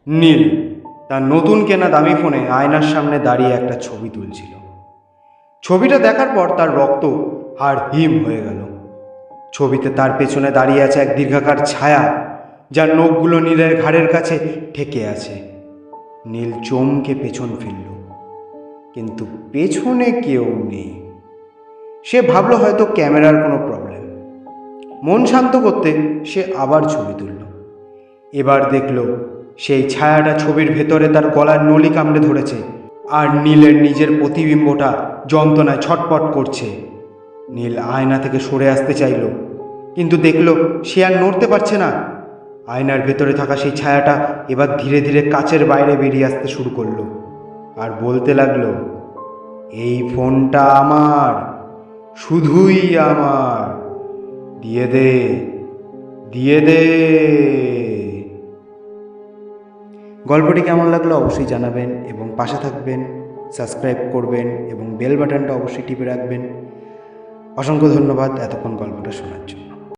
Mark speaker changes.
Speaker 1: নীল তার নতুন কেনা দামি ফোনে আয়নার সামনে দাঁড়িয়ে একটা ছবি তুলছিল। ছবিটা দেখার পর তার রক্ত আর হিম হয়ে গেল। ছবিতে তার পেছনে দাঁড়িয়ে আছে এক দীর্ঘাকার ছায়া, যার নখগুলো নীলের ঘাড়ের কাছে ঠেকে আছে। নীল চমকে পেছন ফিরল, কিন্তু পেছনে কেউ নেই। সে ভাবল হয়তো ক্যামেরার কোনো প্রবলেম। মন শান্ত করতে সে আবার ছবি তুলল। এবার দেখল সেই ছায়াটা ছবির ভেতরে তার গলার নলি কামড়ে ধরেছে, আর নীলের নিজের প্রতিবিম্বটা যন্ত্রণায় ছটপট করছে। নীল আয়না থেকে সরে আসতে চাইল, কিন্তু দেখল সে আর নড়তে পারছে না। আয়নার ভেতরে থাকা সেই ছায়াটা এবার ধীরে ধীরে কাচের বাইরে বেরিয়ে আসতে শুরু করলো, আর বলতে লাগলো, এই ফোনটা আমার, শুধুই আমার, দিয়ে দে, দিয়ে দে। গল্পটি কেমন লাগলো অবশ্যই জানাবেন এবং পাশে থাকবেন, সাবস্ক্রাইব করবেন এবং বেল বাটনটা অবশ্যই টিপে রাখবেন। অসংখ্য ধন্যবাদ এতক্ষণ গল্পটা শোনার জন্য।